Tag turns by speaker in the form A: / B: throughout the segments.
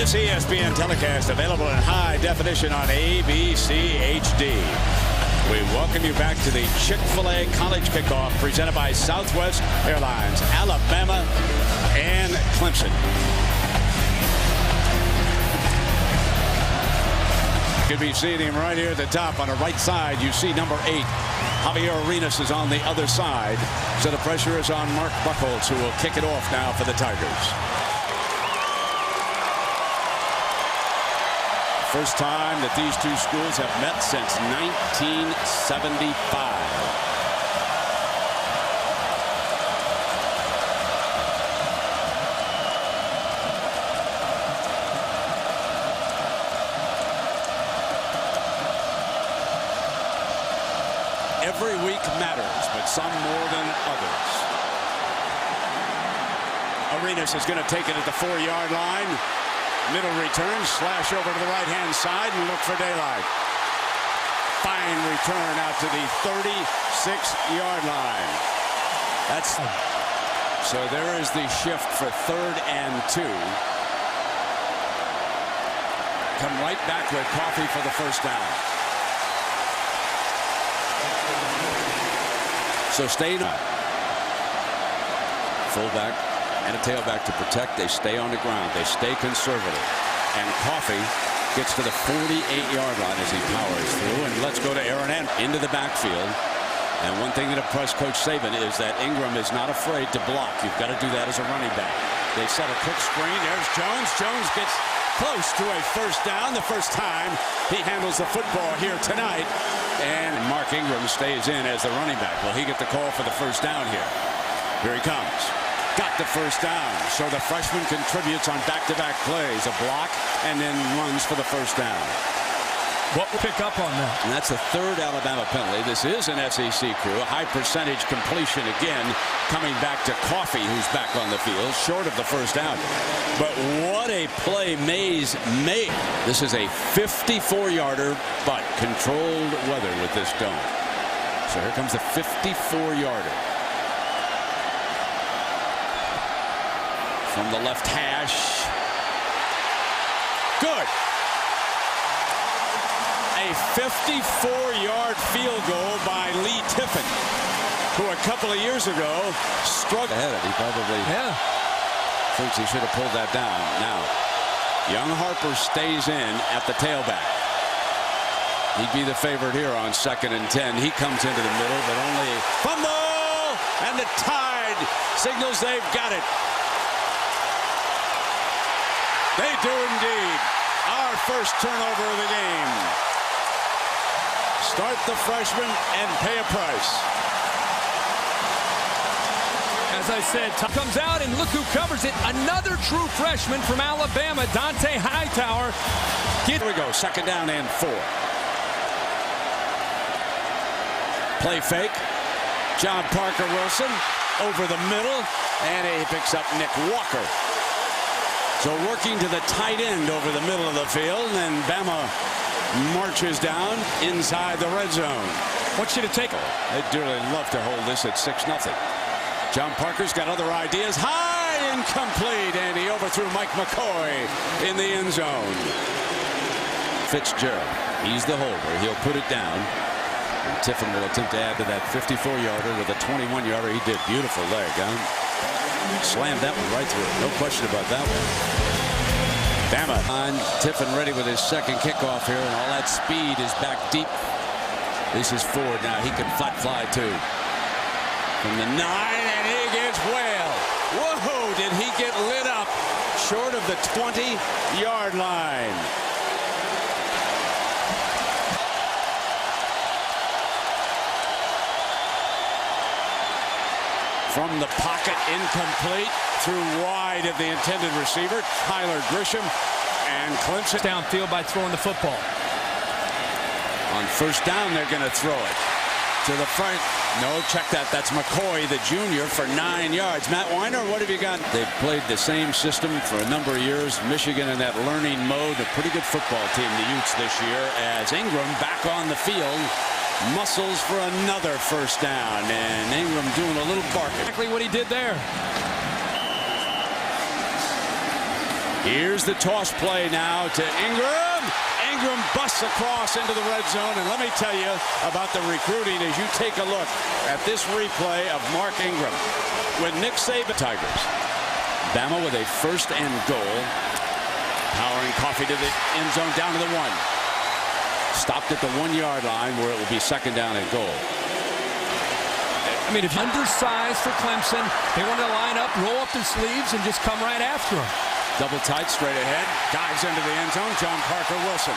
A: This ESPN telecast available in high definition on ABC HD. We welcome you back to the Chick-fil-A College Kickoff presented by Southwest Airlines, Alabama and Clemson. You can be seeing him right here at the top on the right side. You see number 8. Javier Arenas is on the other side. So the pressure is on Mark Buchholz, who will kick it off now for the Tigers. First time that these two schools have met since 1975. Every week matters, but some more than others. Arenas is going to take it at the 4-yard line. Middle return, slash over to the right-hand side and look for daylight. Fine return out to the 36-yard line. So there is the shift for 3rd and 2. Come right back with Coffee for the first down. So stay on. Fullback and a tailback to protect. They stay on the ground. They stay conservative. And Coffee gets to the 48-yard line as he powers through. And let's go to Aaron Andrews into the backfield. And one thing that impressed Coach Saban is that Ingram is not afraid to block. You've got to do that as a running back. They set a quick screen. There's Jones. Jones gets close to a first down. The first time he handles the football here tonight. And Mark Ingram stays in as the running back. Will he get the call for the first down here? Here he comes. Got the first down. So the freshman contributes on back-to-back plays. A block and then runs for the first down.
B: What will pick up on that?
A: And that's the 3rd Alabama penalty. This is an SEC crew. A high percentage completion again. Coming back to Coffee, who's back on the field. Short of the first down. But what a play Mays made. This is a 54-yarder, but controlled weather with this dome. So here comes the 54-yarder. From the left hash. Good. A 54-yard field goal by Lee Tiffin, who a couple of years ago struggled. He probably thinks he should have pulled that down. Now, young Harper stays in at the tailback. He'd be the favorite here on 2nd and 10. He comes into the middle, but only fumble, and the Tide signals they've got it. They do indeed. Our first turnover of the game. Start the freshman and pay a price.
B: As I said, comes out and look who covers it. Another true freshman from Alabama, Dante Hightower.
A: Here we go. 2nd down and 4. Play fake. John Parker Wilson over the middle, and he picks up Nick Walker. So working to the tight end over the middle of the field, and Bama marches down inside the red zone.
B: Want you to take it.
A: They'd dearly love to hold this at 6-0. John Parker's got other ideas. High, incomplete, and he overthrew Mike McCoy in the end zone. Fitzgerald, he's the holder. He'll put it down. And Tiffin will attempt to add to that 54-yarder with a 21-yarder. He did. Beautiful leg, huh? Slammed that one right through. No question about that one. Bama on Tiffin ready with his 2nd kickoff here, and all that speed is back deep. This is Ford now. He can flat fly too. From the 9, and he gets well. Whoa, did he get lit up short of the 20-yard line. From the pocket, incomplete, through wide of the intended receiver, Tyler Grisham, and Clemson
B: downfield by throwing the football.
A: On first down, they're going to throw it to the front. No, check that. That's McCoy, the junior, for 9 yards. Matt Weiner, what have you got? They've played the same system for a number of years. Michigan in that learning mode. A pretty good football team, the Utes, this year, as Ingram back on the field. Muscles for another first down, and Ingram doing a little barking.
B: Exactly what he did there.
A: Here's the toss play now to Ingram. Ingram busts across into the red zone. And let me tell you about the recruiting as you take a look at this replay of Mark Ingram. With Nick Saban Tigers. Bama with a first and goal. Powering Coffee to the end zone down to the 1. Stopped at the 1-yard line where it will be second down and goal.
B: I mean, if you're undersized for Clemson, they want to line up, roll up their sleeves, and just come right after them.
A: Double tight, straight ahead. Dives into the end zone. John Parker Wilson.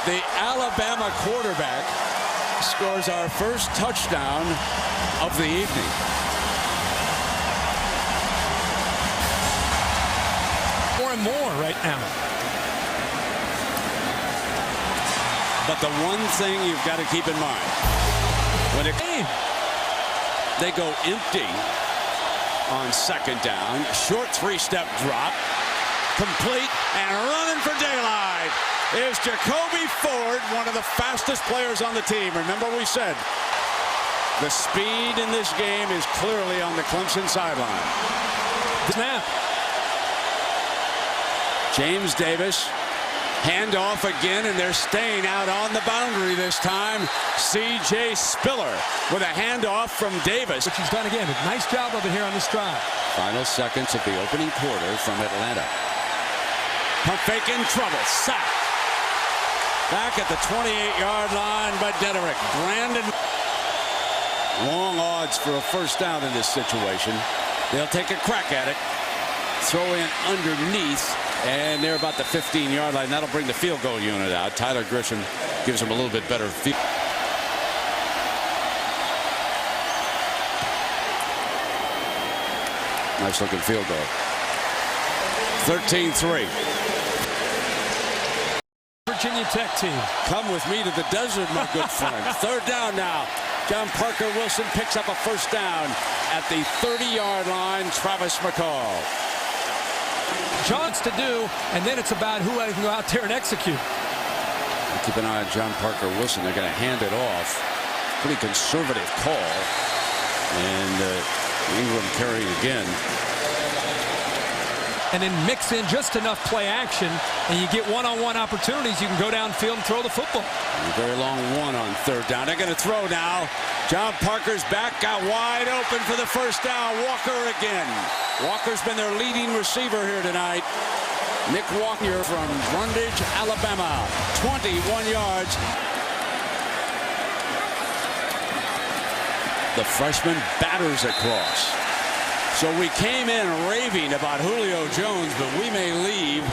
A: The Alabama quarterback scores our first touchdown of the evening.
B: More and more right now.
A: But the one thing you've got to keep in mind, when they go empty on second down, short 3-step drop, complete, and running for daylight is Jacoby Ford, one of the fastest players on the team. Remember we said the speed in this game is clearly on the Clemson sideline.
B: Snap.
A: James Davis. Handoff again, and they're staying out on the boundary this time. C.J. Spiller with a handoff from Davis.
B: Which he's done again. A nice job of it here on this drive.
A: Final seconds of the opening quarter from Atlanta. Pump fake in trouble. Sack. Back at the 28-yard line by Dederick. Brandon. Long odds for a first down in this situation. They'll take a crack at it. Throw in underneath. And they're about the 15-yard line. That'll bring the field goal unit out. Tyler Grisham gives them a little bit better field. Nice looking field goal. 13-3.
B: Virginia Tech team.
A: Come with me to the desert, my good friend. Third down now. John Parker Wilson picks up a first down at the 30-yard line. Travis McCall.
B: Chance to do, and then it's about who can go out there and execute.
A: Keep an eye on John Parker Wilson. They're going to hand it off. Pretty conservative call. And Ingram carrying again.
B: And then mix in just enough play action, and you get one-on-one opportunities. You can go downfield and throw the football.
A: A very long one on third down. They're going to throw now. John Parker's back, got wide open for the first down. Walker again. Walker's been their leading receiver here tonight. Nick Walker from Brundage, Alabama. 21 yards. The freshman batters across. So we came in raving about Julio Jones, but we may leave.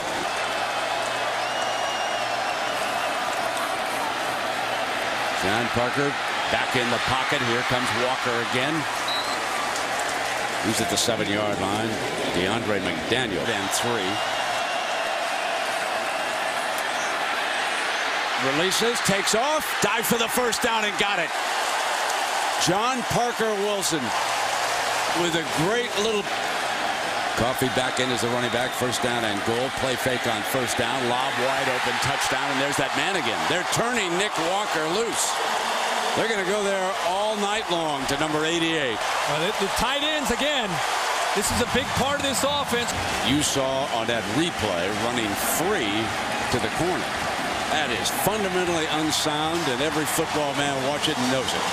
A: John Parker back in the pocket. Here comes Walker again. He's at the 7-yard line. DeAndre McDaniel and 3. Releases, takes off, dive for the first down and got it. John Parker Wilson with a great little. Coffee back in as the running back. First down and goal. Play fake on first down. Lob wide open. Touchdown. And there's that man again. They're turning Nick Walker loose. They're going to go there all night long to number 88.
B: Well, the tight ends again. This is a big part of this offense.
A: You saw on that replay running free to the corner. That is fundamentally unsound, and every football man watching knows it.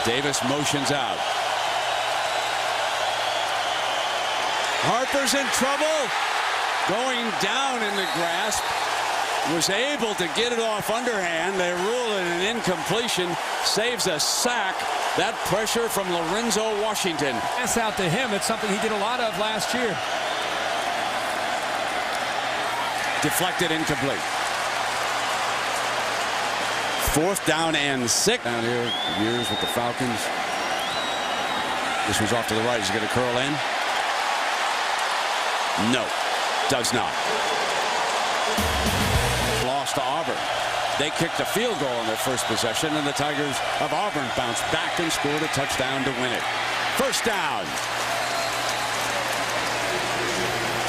A: Davis motions out. Harper's in trouble. Going down in the grasp. Was able to get it off underhand. They rule it an incompletion. Saves a sack. That pressure from Lorenzo Washington.
B: Pass out to him. It's something he did a lot of last year.
A: Deflected, incomplete. 4th down and 6. Down here, years with the Falcons. This was off to the right. Is he going to curl in? No, does not. Lost to Auburn. They kicked a field goal in their first possession, and the Tigers of Auburn bounced back and scored a touchdown to win it. First down.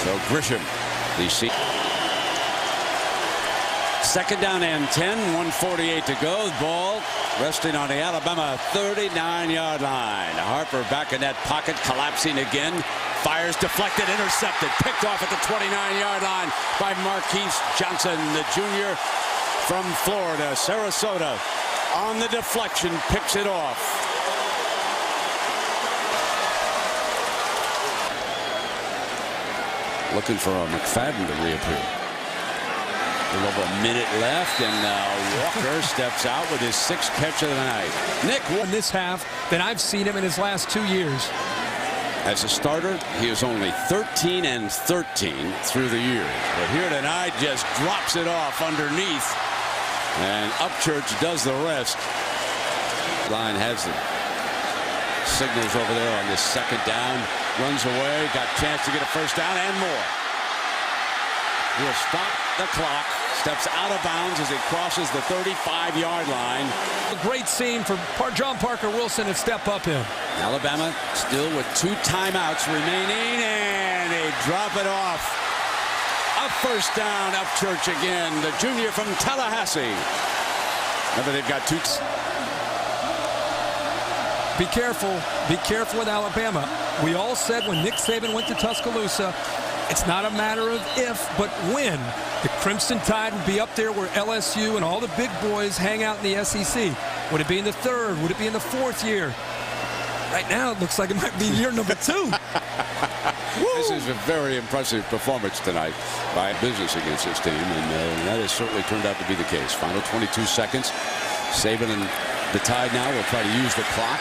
A: So Grisham, the Second down and 10, 1:48 to go. The ball resting on the Alabama 39-yard line. Harper back in that pocket, collapsing again. Fires deflected, intercepted, picked off at the 29-yard line by Marquise Johnson, the junior from Florida. Sarasota on the deflection, picks it off. Looking for a McFadden to reappear. A little over a minute left, and Walker steps out with his 6th catch of the night. Nick,
B: in this half than I've seen him in his last 2 years.
A: As a starter, he is only 13 and 13 through the years. But here tonight, just drops it off underneath, and Upchurch does the rest. Line has the signals over there on this second down. Runs away, got a chance to get a first down and more. He'll stop the clock, steps out of bounds as he crosses the 35-yard line.
B: A great scene for John Parker Wilson to step up in.
A: Alabama still with 2 timeouts remaining, and they drop it off. A first down, Upchurch again, the junior from Tallahassee. Remember, they've got 2.
B: Be careful with Alabama. We all said when Nick Saban went to Tuscaloosa, it's not a matter of if, but when. The Crimson Tide would be up there where LSU and all the big boys hang out in the SEC. Would it be in the 3rd? Would it be in the 4th year? Right now, it looks like it might be year number 2.
A: This is a very impressive performance tonight by business against this team, and that has certainly turned out to be the case. Final 22 seconds. Saban and the Tide now will try to use the clock.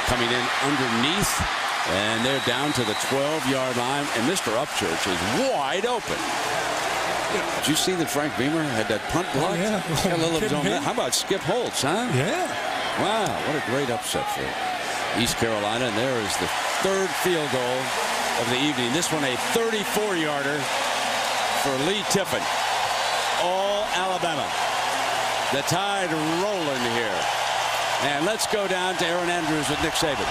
A: Coming in underneath, and they're down to the 12-yard line, and Mr. Upchurch is wide open. Did you see that Frank Beamer had that punt block?
B: Oh, yeah.
A: Got a little of his own. How about Skip Holtz, huh?
B: Yeah.
A: Wow, what a great upset for East Carolina, and there is the 3rd field goal of the evening. This one a 34-yarder for Lee Tiffin. All Alabama. The Tide rolling here. And let's go down to Aaron Andrews with Nick Saban.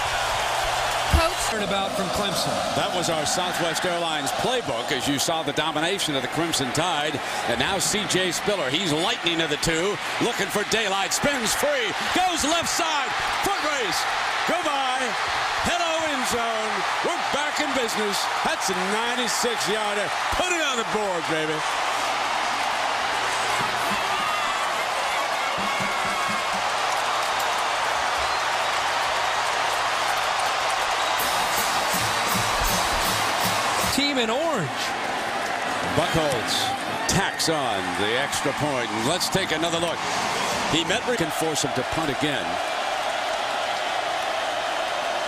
B: Coach, about from Clemson.
A: That was our Southwest Airlines playbook as you saw the domination of the Crimson Tide. And now C.J. Spiller. He's lightning to the 2. Looking for daylight. Spins free. Goes left side. Foot race. Goodbye. Hello, end zone. We're back in business. That's a 96-yarder. Put it on the board, baby.
B: Team in orange.
A: Buchholz tacks on the extra point. And let's take another look. He can force him to punt again.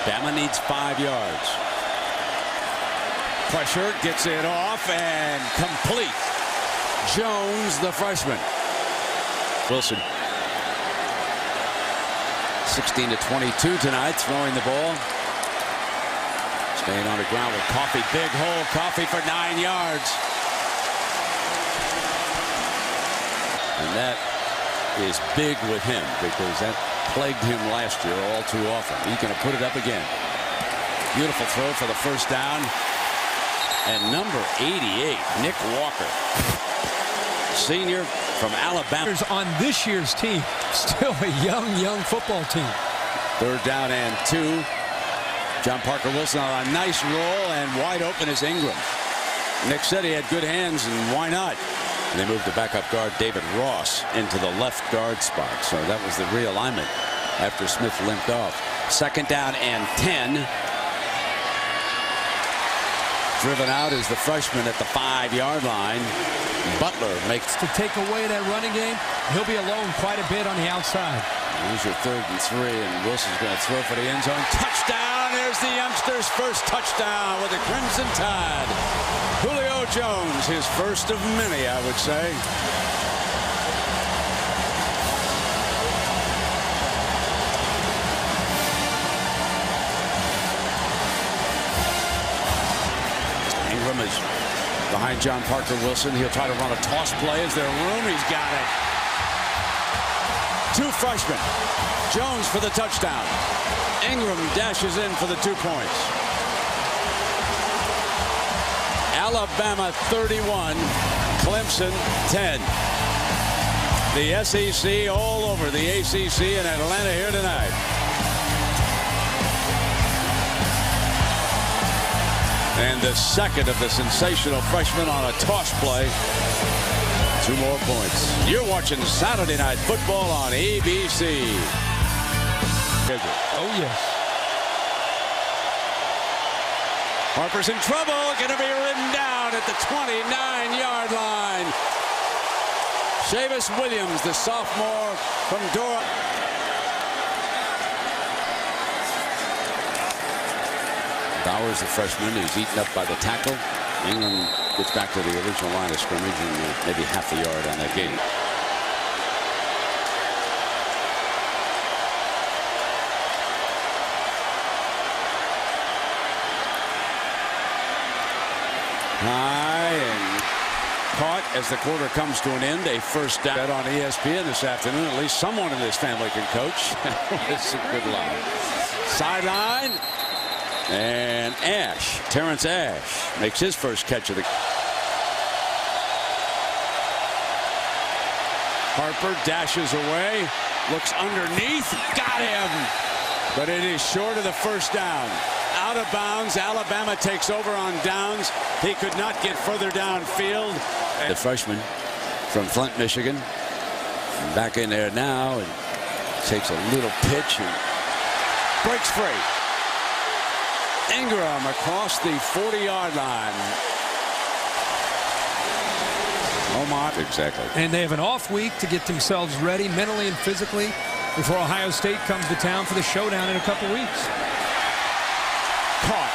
A: Bama needs 5 yards. Pressure, gets it off, and complete. Jones, the freshman. Wilson. 16-22 tonight, throwing the ball. Staying on the ground with Coffee. Big hole. Coffee for 9 yards. And that is big with him because that plagued him last year all too often. He's going to put it up again. Beautiful throw for the first down. And number 88, Nick Walker. Senior from Alabama.
B: On this year's team. Still a young football team.
A: 3rd down and 2. John Parker Wilson on a nice roll, and wide open is Ingram. Nick said he had good hands, and why not? And they moved the backup guard David Ross into the left guard spot. So that was the realignment after Smith limped off. 2nd down and 10. Driven out is the freshman at the 5-yard line. Butler makes
B: to take away that running game. He'll be alone quite a bit on the outside.
A: Here's your 3rd and 3, and Wilson's going to throw for the end zone. Touchdown! There's the youngster's first touchdown with the Crimson Tide. Julio Jones, his first of many, I would say. Ingram is behind John Parker Wilson. He'll try to run a toss play. Is there room? He's got it. 2 freshmen. Jones for the touchdown. Ingram dashes in for the 2 points. Alabama 31, Clemson 10. The SEC all over the ACC in Atlanta here tonight. And the second of the sensational freshman on a toss play. 2 more points. You're watching Saturday Night Football on ABC.
B: Oh, yes.
A: Harper's in trouble. Going to be ridden down at the 29-yard line. Chavis Williams, the sophomore from Dora. Bowers, the freshman, is eaten up by the tackle. England gets back to the original line of scrimmage and maybe half a yard on that game. High and caught as the quarter comes to an end. A first down on ESPN this afternoon. At least someone in this family can coach. It's a good line. Sideline. And Terrence Ash makes his first catch of the. Harper dashes away, looks underneath, got him, but it is short of the first down. Out of bounds. Alabama takes over on downs. He could not get further downfield. The freshman from Flint, Michigan, back in there now and takes a little pitch and breaks free. Ingram across the 40-yard line. Omar. Exactly.
B: And they have an off week to get themselves ready mentally and physically before Ohio State comes to town for the showdown in a couple weeks.
A: Caught.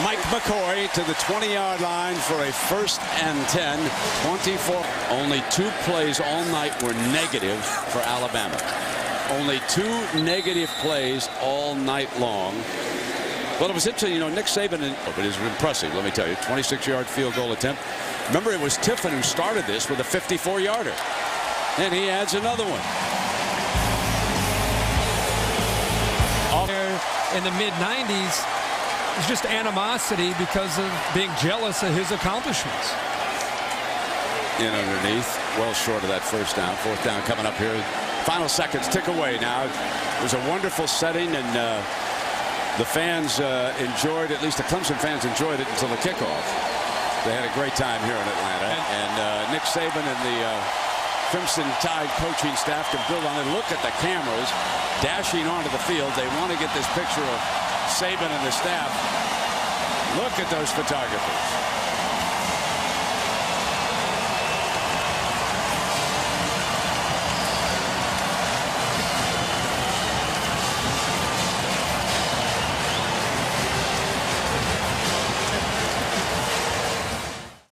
A: Mike McCoy to the 20-yard line for a 1st and 10. 24. Only 2 plays all night were negative for Alabama. Only 2 negative plays all night long. Well, it was interesting, Nick Saban, but it was impressive, let me tell you. 26-yard field goal attempt. Remember, it was Tiffin who started this with a 54-yarder. And he adds another one.
B: In the mid-90s, it was just animosity because of being jealous of his accomplishments.
A: In underneath, well short of that first down. 4th down coming up here. Final seconds tick away now. It was a wonderful setting, and the fans enjoyed, at least the Clemson fans enjoyed it until the kickoff. They had a great time here in Atlanta. And Nick Saban and the Crimson Tide coaching staff can build on it. Look at the cameras dashing onto the field. They want to get this picture of Saban and the staff. Look at those photographers.